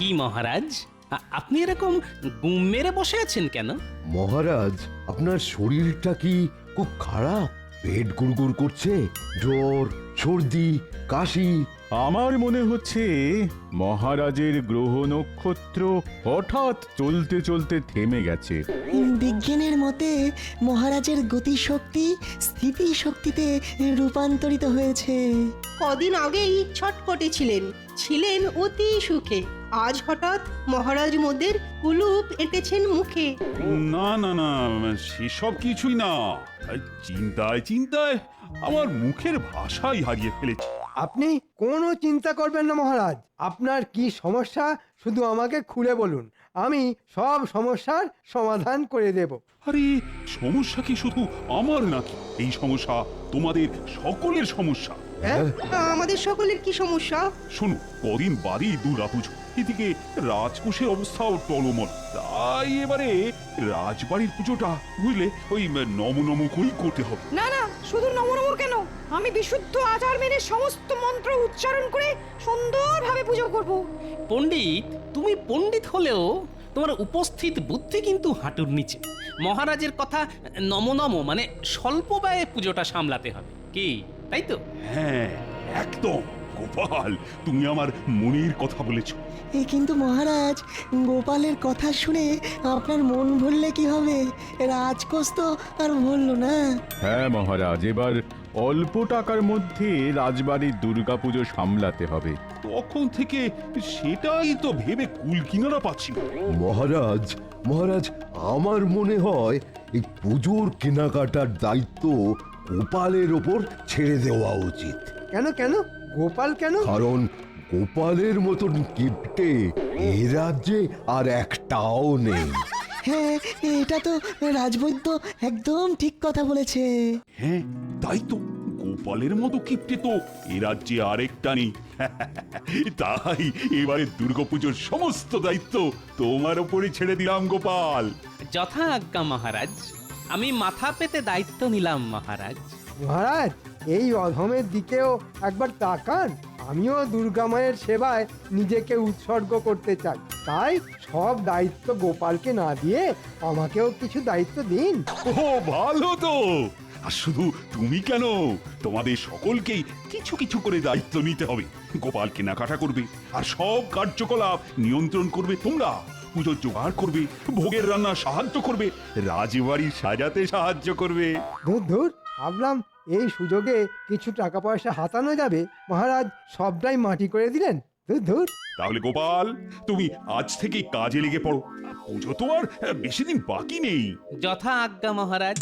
কি মহারাজ, আপনি এরকম গুম মেরে বসে আছেন কেন? মহারাজ, আপনার শরীরটা কি খুব খারাপ? পেট গুড়গুড় করছে, জ্বর, সর্দি, কাশি? আমার মনে হচ্ছে মহারাজের গ্রহ নক্ষত্র হঠাৎ চলতে চলতে থেমে গেছে। বিজ্ঞানের মতে মহারাজের গতিশক্তি স্থিতিশক্তিতে রূপান্তরিত হয়েছে। কদিন আগেই ছটপটে ছিলেন অতি সুখে। আজ হঠাৎ মহারাজ মোদের কুলুপ এঁটেছেন মুখে। না না না, সেসব কিছুই না। চিন্তায় চিন্তায় আমার মুখের ভাষাই হারিয়ে ফেলেছি। আপনি কোনো চিন্তা করবেন না মহারাজ। আপনার কি সমস্যা শুধু আমাকে খুলে বলুন, আমি সব সমস্যার সমাধান করে দেব। আরে সমস্যা কি শুধু আমার নাকি? এই সমস্যা তোমাদের সকলের সমস্যা। হ্যাঁ? আমাদের সকলের কি সমস্যা? শোনো, কদিন বাদেই দুর্গাপুজো, এদিকে রাজকোষের অবস্থাও টলমল। তাই এবারে রাজবাড়ির পুজোটা বুঝলে ওই নম নম করেই করতে হবে। না না, শুধু নমনমর কেন, আমি বিশুদ্ধ আচার মেনে সমস্ত মন্ত্র উচ্চারণ করে সুন্দরভাবে পুজো করব। পণ্ডিত, তুমি পণ্ডিত হলেও তোমার উপস্থিত বুদ্ধি কিন্তু হাঁটুর নিচে। মহারাজের কথা নম নম মানে স্বল্প ব্যয়ে পুজোটা সামলাতে হবে, কি তাই তো? হ্যাঁ একদম। গোপাল, তুমি আমার মনের কথা বলেছো। কিন্তু মহারাজ, গোপালের কথা শুনে আপনার মন ভরলে কি হবে? রাজকোষ তো আর ভরল না। হ্যাঁ মহারাজ, এবার অল্প টাকার মধ্যে রাজবাড়ির দুর্গাপুজো সামলাতে হবে। তখন থেকে সেটাই তো ভেবে কুল কিনারা পাচ্ছি না। মহারাজ, মহারাজ, আমার মনে হয় এই পুজোর কেনাকাটার দায়িত্ব গোপালের ওপর ছেড়ে দেওয়া উচিত। কেন কেন? গোপাল কেন? কারণ গোপালের মতন কিপ্টে এ রাজ্যে আর একটাও নেই। হ্যাঁ, এটা তো রাজবৈদ্য একদম ঠিক কথা বলেছে। হ্যাঁ তাই তো, গোপালের মতো কিপ্টে তো এ রাজ্যে আরেকটা নেই। তাই এবারে দুর্গাপুজোর সমস্ত দায়িত্ব তোমার উপরে ছেড়ে দিলাম গোপাল। যথা আজ্ঞা মহারাজ, আমি মাথা পেতে দায়িত্ব নিলাম মহারাজ। মহারাজ, এই অধমের দিকেও একবার তাকান। আমিও দুর্গা মায়ের সেবায় নিজেকে উৎসর্গ করতে চাই। তাই সব দায়িত্ব গোপালকে না দিয়ে আমাকেও কিছু দায়িত্ব দিন। ও ভালো তো। আর শুধু তুমি কেন, তোমাদের সকলকেই কিছু কিছু করে দায়িত্ব নিতে হবে। গোপাল কেনাকাটা করবে, আর সব কার্যকলাপ নিয়ন্ত্রণ করবে তোমরা। পুজোর জোগাড় করবে, ভোগের রান্না সাহায্য করবে, রাজবাড়ি সাজাতে সাহায্য করবে। ধুর ধুর, ভাবলাম এই সুযোগে কিছু টাকা পয়সা হাতানো যাবে, মহারাজ সবটাই মাটি করে দিলেন। ধুর ধুর। তাহলে গোপাল, তুমি আজ থেকেই কাজে লেগে পড়ো। পুজো তো আর বেশি দিন বাকি নেই। যথা আজ্ঞা মহারাজ।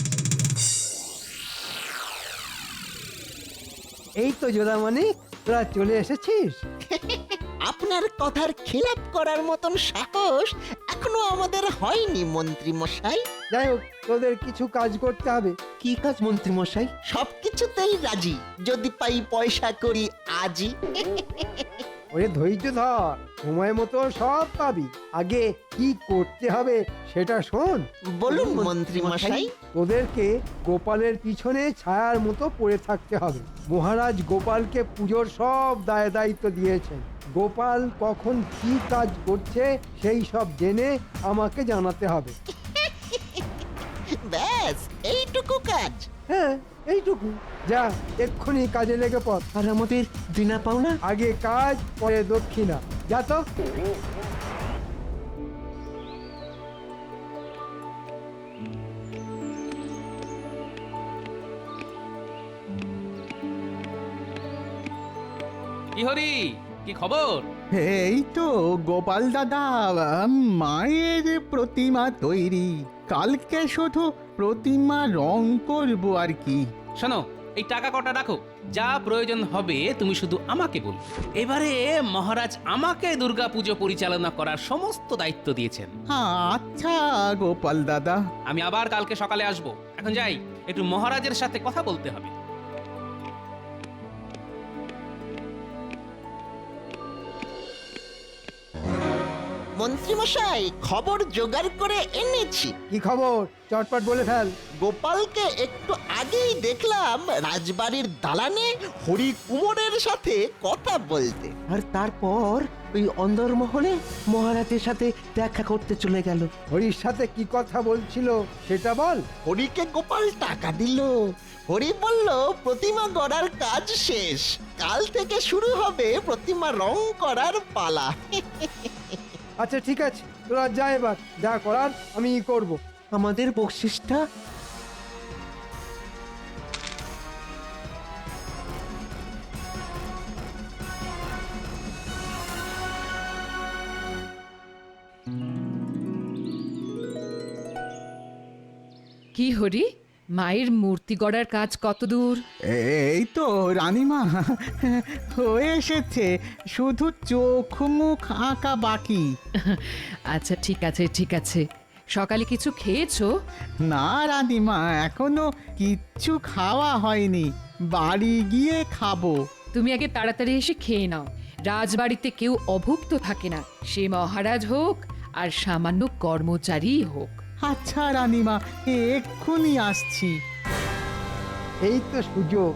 এই তো জোড়ামণি, তোরা চলে এসেছিস। আপনার কথার খেলাপ করার মতন সাহস এখনো আমাদের হয়নি মন্ত্রী মশাই। যাই হোক, তোদের কিছু কাজ করতে হবে। কি কাজ মন্ত্রী মশাই? সবকিছুতেই রাজি, যদি পাই পয়সা করি আজই। ওরে ধৈর্য ধর, সময় মতো সব পাবি। আগে কি করতে হবে সেটা শোন। বলুন মন্ত্রী মশাই। তোদেরকে গোপালের পিছনে ছায়ার মতো পড়ে থাকতে হবে। মহারাজ গোপালকে পুজোর সব দায় দায়িত্ব দিয়েছেন। গোপাল কখন কি কাজ করছে সেই সব জেনে আমাকে জানাতে হবে। ব্যাস এইটুকু কাজ? হ্যাঁ, এইটুকু। যা, এক্ষুনি কাজে লেগে পড়। আর আমাদের দিনা পাওনা? আগে কাজ, পরে দক্ষিণা। যা তো। কি হরি, কি খবর? এই তো গোপাল দাদা, মায়ের প্রতিমা তৈরি। কালকে শুধু প্রতিমা রং করব আর কি। শোনো, এই টাকা কটা রাখো, যা প্রয়োজন হবে তুমি শুধু আমাকে বলো। এবারে মহারাজ আমাকে দুর্গাপুজো পরিচালনা করার সমস্ত দায়িত্ব দিয়েছেন। আচ্ছা গোপাল দাদা। আমি আবার কালকে সকালে আসব। এখন যাই, একটু মহারাজের সাথে কথা বলতে হবে। মন্ত্রীমশাই, খবর জোগাড় করে এনেছি। কি খবর চটপট বলে ফেল। গোপালকে একটু আগেই দেখলাম রাজবাড়ির দালানে হরি কুমোরের সাথে কথা বলতে। আর তারপর ওই অন্দরমহলে মহারাজের সাথে দেখা করতে চলে গেল। হরির সাথে কি কথা বলছিল সেটা বল। হরিকে গোপাল টাকা দিল। হরি বলল প্রতিমা গড়ার কাজ শেষ, কাল থেকে শুরু হবে প্রতিমা রং করার পালা। আচ্ছা ঠিক আছে, তোরা যা, এবার যা করার আমি করব। আমাদের বকশিসটা কি হরি, মায়ের মূর্তি গড়ার কাজ কত দূর? এই তো রানীমা, হয়ে এসেছে, শুধু চোখ মুখ আঁকা বাকি। আচ্ছা ঠিক আছে ঠিক আছে, সকালে কিছু খেয়েছো? না রানীমা, এখনো কিচ্ছু খাওয়া হয়নি, বাড়ি গিয়ে খাবো। তুমি আগে তাড়াতাড়ি এসে খেয়ে নাও। রাজবাড়িতে কেউ অভুক্ত থাকে না, সে মহারাজ হোক আর সামান্য কর্মচারী হোক। আচ্ছা রানীমা, এক্ষুনি আসছি। এই তো সুযোগ,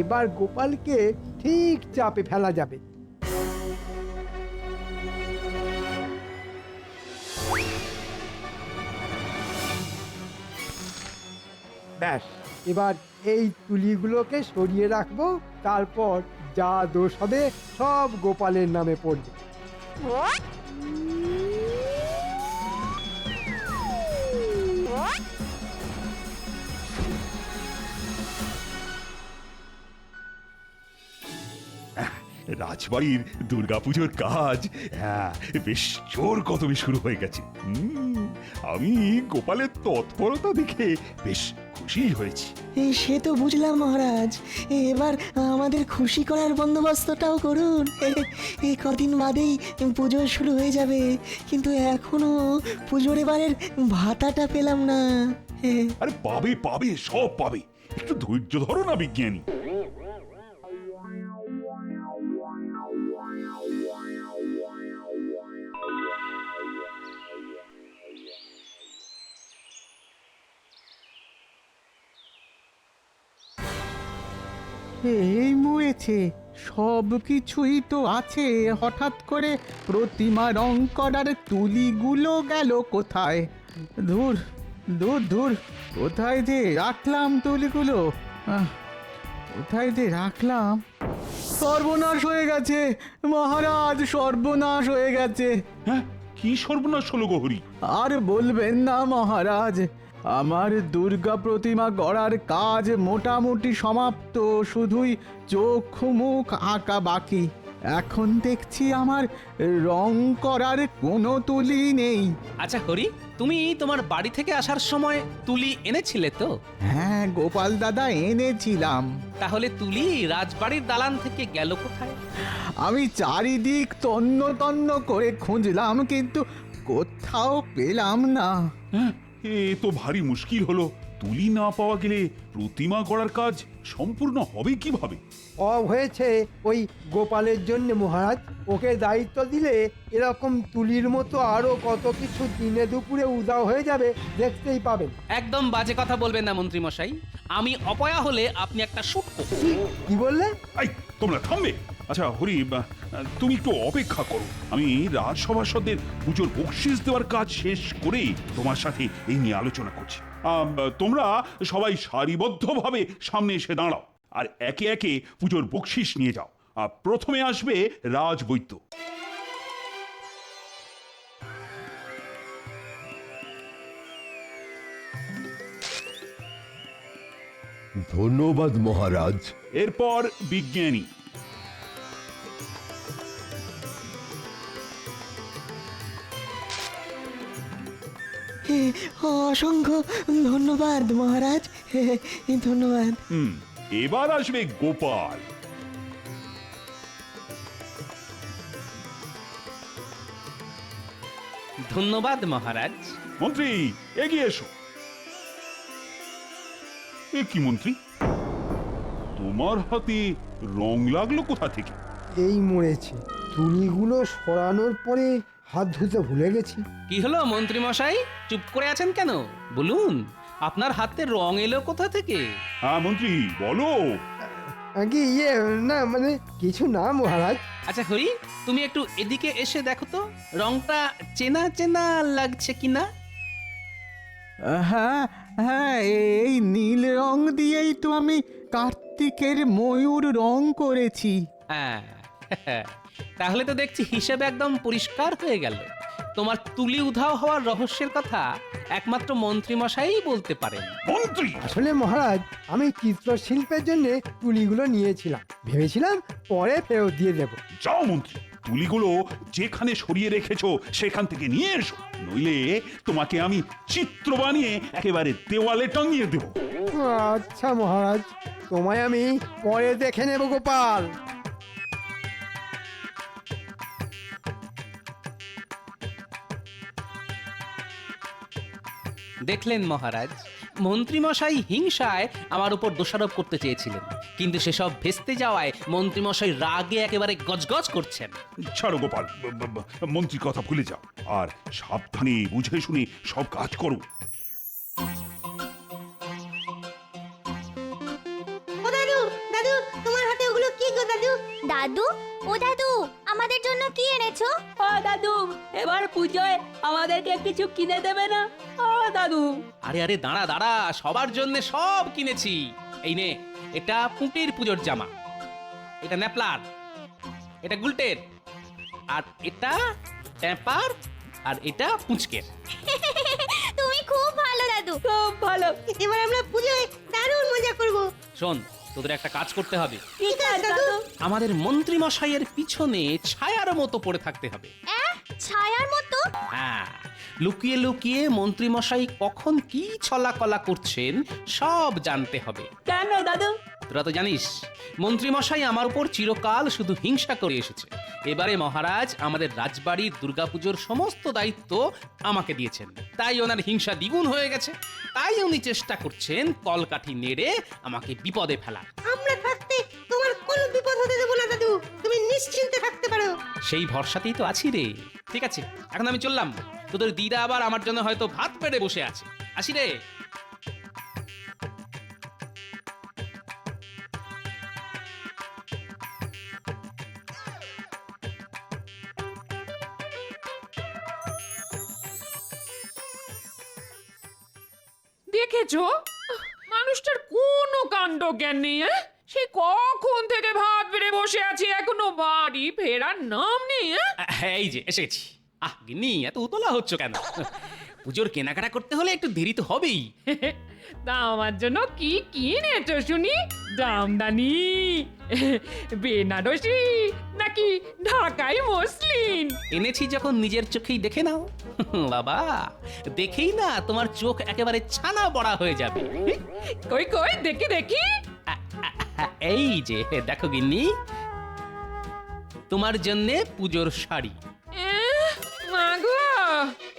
এবার গোপালকে ঠিক চাপে ফেলা যাবে। ব্যাস, এবার এই তুলিগুলোকে সরিয়ে রাখবো, তারপর যা দোষ হবে সব গোপালের নামে পড়বে। রাজবাড়ির দুর্গাপুজোর কাজ বেশ জোর কদমে শুরু হয়ে গেছে। আমি গোপালের তৎপরতা দেখে বেশ খুশি হয়েছি। সে তো বুঝলাম মহারাজ, এবার আমাদের খুশি করার বন্দোবস্তটাও করুন। এই কদিন বাদেই পুজো শুরু হয়ে যাবে, কিন্তু এখনো পুজোর এবারের ভাতাটা পেলাম না। আরে পাবে পাবে, সব পাবে, একটু ধৈর্য ধরো না বিজ্ঞানী। এই মরেছে, সব কিছুই তো আছে, হঠাৎ করে প্রতিমা রং করার তুলিগুলো গেল কোথায়? দূর দূর দূর, কোথায় যে রাখলাম তুলিগুলো? কোথায় যে রাখলাম? সর্বনাশ হয়ে গেছে মহারাজ, সর্বনাশ হয়ে গেছে। হ্যাঁ, কি সর্বনাশ হলো গহরি? আর বলবেন না মহারাজ, আমার দুর্গা প্রতিমা গড়ার কাজ মোটামুটি সমাপ্ত, শুধুই চোখ মুখ আঁকা বাকি। এখন দেখছি আমার রং করার কোনো তুলি নেই। আচ্ছা হরি, তুমি তোমার বাড়ি থেকে আসার সময় তুলি এনেছিলে তো? হ্যাঁ গোপাল দাদা, এনেছিলাম। তাহলে তুলি রাজবাড়ির দালান থেকে গেল কোথায়? আমি চারিদিক তন্ন তন্ন করে খুঁজলাম, কিন্তু কোথাও পেলাম না। হ্যাঁ, এ তো ভারী মুশকিল হলো। তুলি না পাওয়া গেলে প্রতিমা গড়ার কাজ সম্পূর্ণ হবে কিভাবে? হয়েছে ওই গোপালের জন্য মহারাজ। ওকে দায়িত্ব দিলে এরকম তুলির মতো আরো কত কিছু দিনে দুপুরে উদাও হয়ে যাবে, দেখতেই পাবেন। একদম বাজে কথা বলবেন না মন্ত্রী মশাই, আমি অপয়া হলে আপনি একটা শুটকো। কি বললে? এই, তোমরা থামবে? আচ্ছা হরি, তুমি একটু অপেক্ষা করো, আমি রাজসভাসদের পুজোর বকশিস দেওয়ার কাজ শেষ করেই তোমার সাথে এই নিয়ে আলোচনা করছি। তোমরা সবাই সারিবদ্ধভাবে সামনে এসে দাঁড়াও আর একে একে পুজোর বকশিস নিয়ে যাও। প্রথমে আসবে রাজবৈদ্য। ধন্যবাদ মহারাজ। এরপর বিজ্ঞানী। অসংখ্য ধন্যবাদ মহারাজ, ধন্যবাদ। এবার আসবে গোপাল। ধন্যবাদ মহারাজ। মন্ত্রী, এগিয়ে এসো। এ কি মন্ত্রী, তোমার হাতে রং লাগলো কোথা থেকে? এই মরেছে, তুলিগুলো সরানোর পরে হাত ধুতে ভুলে গেছি। কি হলো মন্ত্রী মশাই, চুপ করে আছেন কেন? বলুন, আপনার হাতে রং এলো কোথা থেকে? হ্যাঁ মন্ত্রী বলো। আগে না মানে কিছু না মহারাজ। আচ্ছা হরি, তুমি একটু এদিকে এসে দেখো তো রংটা চেনা চেনা লাগছে কিনা। হ্যাঁ হ্যাঁ, এই নীল রং দিয়েই তো আমি কার্তিকের ময়ূর রং করেছি। হ্যাঁ, তাহলে তো দেখছি হিসেব একদম পরিষ্কার হয়ে গেল। তোমার তুলি উধাও হওয়ার রহস্যের কথা একমাত্র মন্ত্রী মশাই বলতে পারেন। মন্ত্রী আসলে মহারাজ, আমি চিত্রশিল্পের জন্য তুলিগুলো নিয়েছিলাম, ভেবেছিলাম পরে ফেরত দিয়ে দেব। যাও মন্ত্রী, তুলিগুলো যেখানে সরিয়ে রেখেছো সেখান থেকে নিয়ে এসো, নইলে তোমাকে আমি চিত্র বানিয়ে একেবারে দেওয়ালে টাঙিয়ে দেব। আচ্ছা মহারাজ, তোমায় আমি পরে দেখে নেব গোপাল। দেখলেন মহারাজ, মন্ত্রীমশাই হিংসায় আমার উপর দোষারোপ করতে চেয়েছিলেন, কিন্তু সেসব ভেস্তে যাওয়ায় মন্ত্রীমশাই রাগে একেবারে গজগজ করছেন। ছাড়ো গোপাল, মন্ত্রীর কথা ভুলে যাও, আর সাবধানে বুঝে শুনে সব কাজ করো। ও দাদু, দাদু তোমার হাতে ওগুলো কি গো দাদু? দাদু, ও দাদু, আমাদের জন্য কি এনেছো? ও দাদু, এবার পুজোয় আমাদেরকে কিছু কিনে দেবে না? ও দাদু। আরে আরে দাঁড়া দাঁড়া, সবার জন্য সব কিনেছি। এই নে, এটা পুঁটির পুজোর জামা, এটা ন্যাপলার, এটা গুলটের, আর এটা ট্যাপার, আর এটা পুঁচকের। তুমি খুব ভালো দাদু, খুব ভালো। এবার আমরা পুজোয় দারুণ মজা করব। শোন, তোদের একটা কাজ করতে হবে। ঠিক আছে দাদু। আমাদের মন্ত্রী মশাইয়ের পিছনে ছায়ার মতো পড়ে থাকতে হবে। ছায়ার মতো? হ্যাঁ, লুকিয়ে লুকিয়ে মন্ত্রী মশাই কখন কি ছলাকলা করছেন সব জানতে হবে। কেন দাদু? তোরা তো জানিস মন্ত্রী মশাই আমার উপর চিরকাল শুধু হিংসা করে এসেছে। এবারে মহারাজ আমাদের রাজবাড়ির দুর্গাপুজোর সমস্ত দায়িত্ব আমাকে দিয়েছেন, তাই ওনার হিংসা দ্বিগুণ হয়ে গেছে। তাই উনি চেষ্টা করছেন কলকাঠি নেড়ে আমাকে বিপদে ফেলার। আমরা থাকতে তোমার কোনো বিপদ হতে দেব না দাদু, তুমি নিশ্চিন্তে থাকতে পারো। সেই ভরসাতেই তো আছি রে। ঠিক আছে, এখন আমি চললাম। তোদের দিদা আবার আমার জন্য হয়তো ভাত পেড়ে বসে আছে। আসি রে। দেখেছো, মানুষটার কোনো কাণ্ড জ্ঞান নেই। সে কখন থেকে ভাত বেড়ে বসে আছে, এখনো বাড়ি ফেরার নাম নেই। এই যে এসেছি। আহ গিন্নি, এত উতলা হচ্ছ কেন? পুজোর কেনাকাটা করতে হলে একটু দেরি তো হবেই। তা আমার জন্য কি কিনেছো শুনি? জামদানি, বেনারসি নাকি ঢাকাই মসলিন? এনেছি যখন নিজের চোখেই দেখে নাও। বাবা, দেখেই না তোমার চোখ একেবারে ছানা বড়া হয়ে যাবে। কই কই দেখি দেখি। এই যে দেখো গিন্নি, তোমার জন্য পুজোর শাড়ি। মাগো,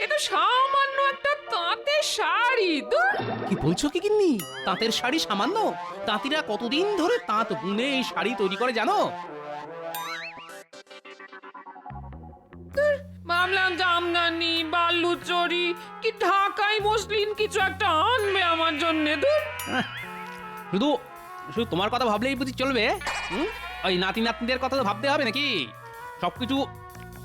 এ তো সামান্য একটা তাঁতের শাড়ি। কি বলছো কি গিন্নি? তাঁতের শাড়ি সামান্য? তাঁতিরা কতদিন ধরে তাঁত বুনে এই শাড়ি তৈরি করে জানো? ভাবলাম জামদানি, বালুচরি কি ঢাকাই মসলিন কিছু একটা আনবে আমার জন্য। শুধু শুধু তোমার কথা ভাবলেই বুঝি চলবে? ওই নাতি নাতনিদের কথা তো ভাবতে হবে নাকি? সবকিছু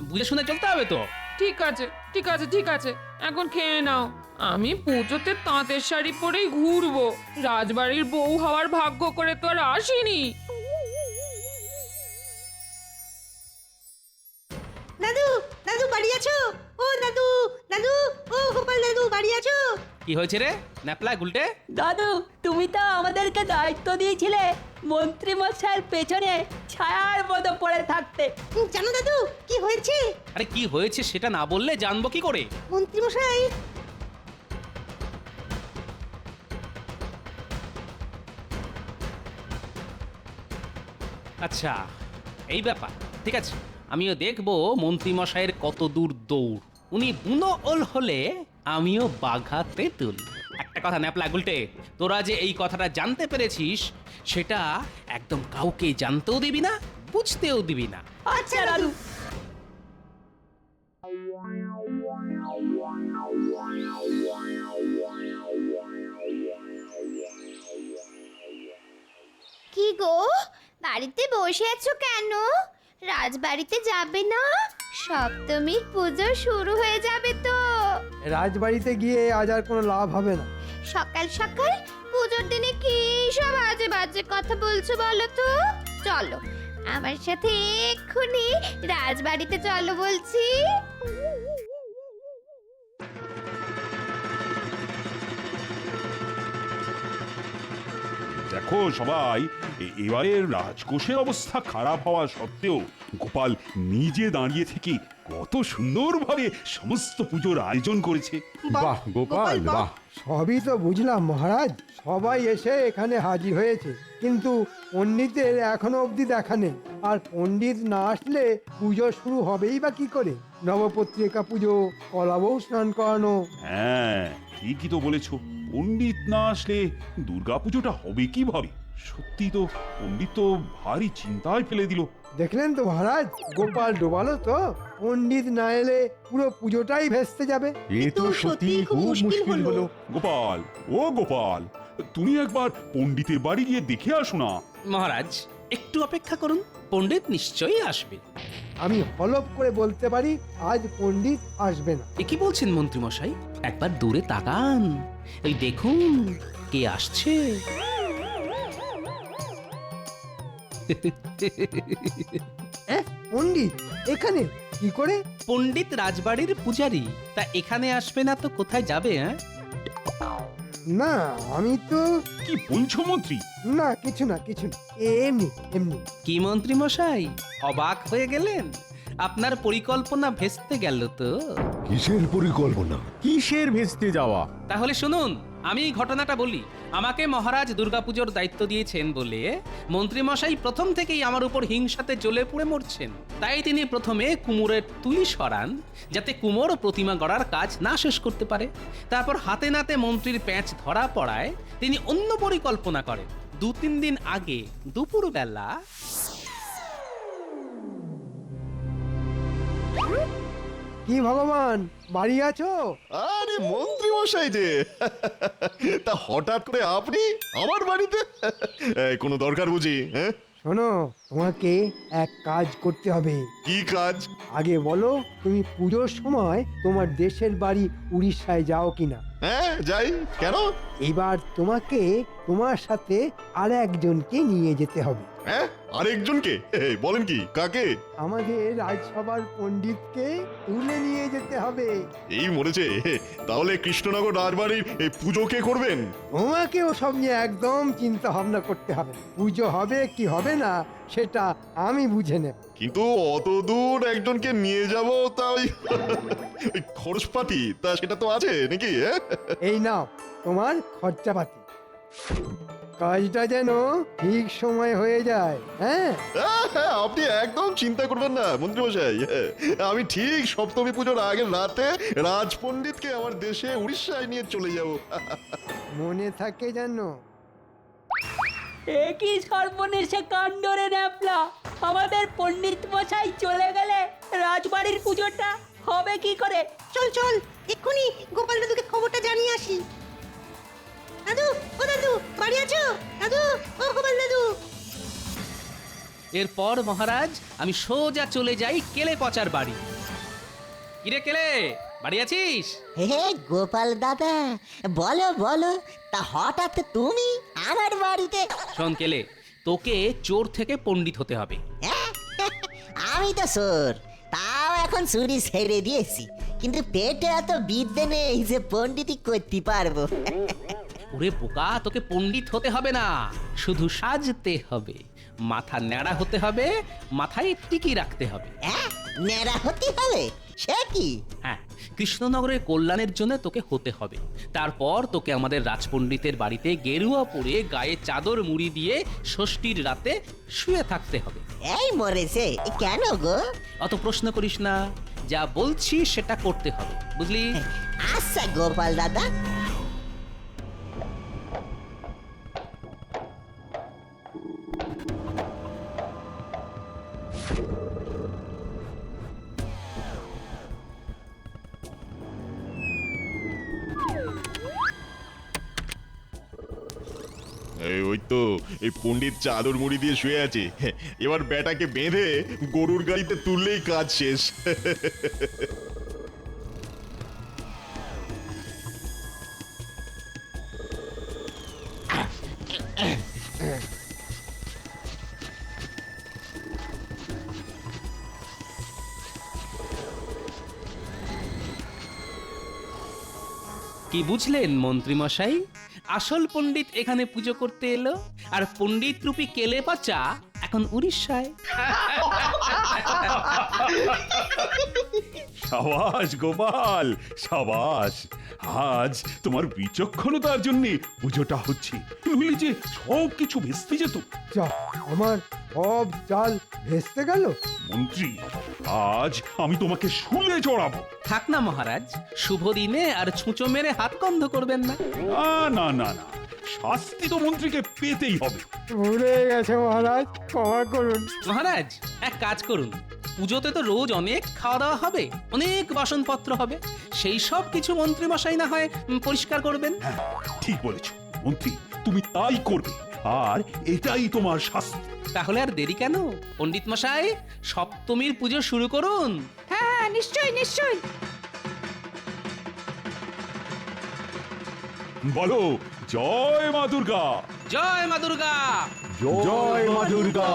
বুঝে শুনে চলতে হবে তো। ঠিক আছে ঠিক আছে ঠিক আছে, এখন খেয়ে নাও। আমি পুজোতে তাঁতের শাড়ি পরেই ঘুরবো, রাজবাড়ির বউ হওয়ার ভাগ্য করে তো আর আসিনি। দাদু, দাদু বাড়ি আছো? ও দাদু, দাদু, ও গোপাল দাদু বাড়ি আছো? কি হয়েছে রে ন্যাপলা গুলটে? দাদু, তুমি তো আমাদেরকে দায়িত্ব দিয়েছিলে মন্ত্রী মশাইয়ের পেছনে ছায়ার মতো পড়ে থাকতে। জানো দাদু কি হয়েছে? আরে কি হয়েছে সেটা না বললে জানবো কি করে? মন্ত্রী মশাই আচ্ছা, এই ব্যাপার। ঠিক আছে, আমিও দেখবো মন্ত্রী মশাইয়ের কত দূর দৌড়। উনি বুনো ওল হলে আমিও বাঘা তেঁতুল। একটা কথা ন্যাপলা গুলটে, তোরা যে এই কথাটা জানতে পেরেছিস সেটা একদম কাউকে জানতেও দিবি না, বুঝতেও দিবি না। আচ্ছা দাদু। কি গো, বাড়িতে বসে আছো কেন? রাজবাড়িতে যাবে না? সপ্তমীর পুজো শুরু হয়ে যাবে তো। রাজবাড়িতে গিয়ে আজ আর কোনো লাভ হবে না। সকাল সকাল পুজোর দিনে কি সব আজে বাজে কথা বলছো বলো তো? চলো আমার সাথে এক্ষুনি রাজবাড়িতে চলো বলছি। দেখো সবাই, এবারে রাজকোষের অবস্থা খারাপ হওয়া সত্ত্বেও গোপাল নিজে দাঁড়িয়ে থেকে কত সুন্দরভাবে সমস্ত পুজোর আয়োজন করেছে। বাহ গোপাল বাহ। সবই তো বুঝলাম মহারাজ, সবাই এসে এখানে হাজির হয়েছে, কিন্তু পণ্ডিতের এখনো অবধি দেখা নেই। আর পণ্ডিত না আসলে পুজো শুরু হবেই বা কি করে? নবপত্রিকা পুজো, কলাবউ স্নান করানো। হ্যাঁ, ঠিকই তো বলেছো। পণ্ডিত না আসলে দুর্গাপুজোটা হবে কিভাবে? সত্যি তো, পণ্ডিত তো ভারী চিন্তায় ফেলে দিল। দেখলেন তো মহারাজ, গোপাল ডোবালো তো। পণ্ডিত না এলে পুরো পুজোটাই ভেস্তে যাবে। এ তো সত্যি খুব মুশকিল হলো। গোপাল, ও গোপাল, তুমি একবার পণ্ডিতের বাড়ি গিয়ে দেখে আসো না। মহারাজ একটু অপেক্ষা করুন, পণ্ডিত নিশ্চয়ই আসবে। আমি হলফ করে বলতে পারি আজ পণ্ডিত আসবে না। এ কি বলছেন মন্ত্রী মশাই? একবার দূরে তাকান, এই দেখুন কে আসছে। পণ্ডিত এখানে কি করে? পণ্ডিত রাজবাড়ির পূজারী, তা এখানে আসবে না তো কোথায় যাবে? হ্যাঁ, না আমি তো কি বলছো মন্ত্রী? না, কিছু না কিছু না, এমনি এমনি। কি মন্ত্রী মশাই অবাক হয়ে গেলেন? আপনার পরিকল্পনা ভেস্তে গেল তো? কিসের পরিকল্পনা? কিসের ভেস্তে যাওয়া? তাহলে শুনুন, আমি এই ঘটনাটা বলি। আমাকে মহারাজ দুর্গাপুজোর দায়িত্ব দিয়েছেন বলে মন্ত্রী মশাই প্রথম থেকেই আমার উপর হিংসাতে জ্বলে পুড়ে মরছেন। তাই তিনি প্রথমে কুমোরের তুলি সরান, যাতে কুমোর প্রতিমা গড়ার কাজ না শেষ করতে পারে। তারপর হাতে নাতে মন্ত্রীর প্যাঁচ ধরা পড়ায় তিনি অন্য পরিকল্পনা করেন। 2-3 দিন আগে দুপুরবেলা কি ভগবান, বাড়ি আছো? আরে মন্ত্রী মশাই যে, তা হঠাৎ করে আপনি আমার বাড়িতে? কোনো দরকার বুঝি? হ্যাঁ শোনো, তোমাকে এক কাজ করতে হবে। কি কাজ? আগে বলো, তুমি পুজোর সময় তোমার দেশের বাড়ি উড়িষ্যায় যাও কিনা? হ্যাঁ যাই। কেন? এবার তোমাকে তোমার সাথে আর একজনকে নিয়ে যেতে হবে। হ্যাঁ, আরেকজনকে? বলেন কি, কাকে? আমাদের রাজসভার পণ্ডিতকে তুলে নিয়ে যেতে হবে। এই মরেছে, তাহলে কৃষ্ণনগর রাজবাড়ির এই পুজো কে করবেন? তোমাকে ওসব নিয়ে একদম চিন্তা ভাবনা করতে হবে না। পুজো হবে কি হবে না সেটা আমি বুঝে নেব। কিন্তু অত দূর একজনকে নিয়ে যাব, তা ওই খরচপাতি তা সেটা তো আছে নাকি? এই নাও তোমার খরচাপাতি। কাজটা যেন ঠিক সময় হয়ে যায়। হ্যাঁ, আপনি একদম চিন্তা করবেন না মন্ত্রী মশাই। আমি ঠিক সপ্তমী পুজোর আগের রাতে রাজপণ্ডিতকে আমার দেশে উড়িষ্যায় নিয়ে চলে যাব। মনে থাকে যেন। এ কি সর্বনেশে কাণ্ড রে ন্যাপলা! আমাদের পণ্ডিত মশাই চলে গেলে রাজবাড়ির পুজোটা হবে কি করে? চল চল, এক্ষুনি গোপাল দাদুকে খবরটা জানিয়ে আসি। দাদু, ও দাদু, বাড়ি আছো? দাদু, ও গোপাল দাদু। এরপর মহারাজ আমি সোজা চলে যাই কেলে পচার বাড়ি। কিরে কেলে, বাড়ি আছিস? হে গোপাল দাদা, বলো বলো, তা হঠাৎ তুমি আমার বাড়িতে? শোন কেলে, তোকে চোর থেকে পণ্ডিত হতে হবে। আমি তো চোর, তাও এখন চুরি ছেড়ে দিয়েছি, কিন্তু পেটে এত বিদ্যে নেই যে পণ্ডিতই করতে পারবো। ওরে বোকা, তোকে পণ্ডিত হতে হবে না, শুধু সাজতে হবে। মাথা ন্যাড়া হতে হবে, মাথায় টিকি রাখতে হবে। ন্যাড়া হতে হবে? সে কি? হ্যাঁ, কৃষ্ণনগরের কল্যাণের জন্য তোকে হতে হবে। তারপর তোকে আমাদের রাজপণ্ডিতের বাড়িতে গেরুয়া পরে গায়ে চাদর মুড়ি দিয়ে ষষ্ঠীর রাতে শুয়ে থাকতে হবে। এই মরেছে, কেন গো? অত প্রশ্ন করিস না, যা বলছি সেটা করতে হবে, বুঝলি? আচ্ছা গোপাল দাদা। ওই তো এই পণ্ডিত চাদর মুড়ি দিয়ে শুয়ে আছে, এবার বেটাকে বেঁধে গরুর গাড়িতে তুললেই কাজ শেষ। কি বুঝলেন মন্ত্রী মশাই? আসল পণ্ডিত এখানে পুজো করতে এলো, আর পণ্ডিত রূপী কেলে পচা এখন উড়িষ্যায়। সাবাস গোপাল, সাবাস। আজ তোমার বিচক্ষণতার জন্য পুজোটা হচ্ছে, নইলে যে সব কিছু ভেস্তে যেত। যা, আমার সব চাল ভেস্তে গেল। মন্ত্রী, আজ আমি তোমাকে শুলে চড়াবো। থাক না মহারাজ, শুভ দিনে আর ছুঁচো মেরে হাত বন্ধ করবেন না। না না না না, শাস্তি তো মন্ত্রীকে পেতেই হবে। ভুলে গেছে মহারাজ, ক্ষমা করুন। মহারাজ এক কাজ করুন, পুজোতে তো রোজ অনেক খাওয়া দাওয়া হবে, অনেক বাসনপত্র হবে, সেই সব কিছু মন্ত্রী মশাই না হয় পরিষ্কার করবেন। হ্যাঁ, ঠিক বলেছ মন্ত্রী, তুমি তাই করবে, আর এটাই তোমার শাস্তি। তাহলে আর দেরি কেন, পণ্ডিত মশাই সপ্তমীর পুজো শুরু করুন। হ্যাঁ নিশ্চয়ই নিশ্চয়ই। বলো জয় মা দুর্গা। জয় মা দুর্গা। জয় মা দুর্গা।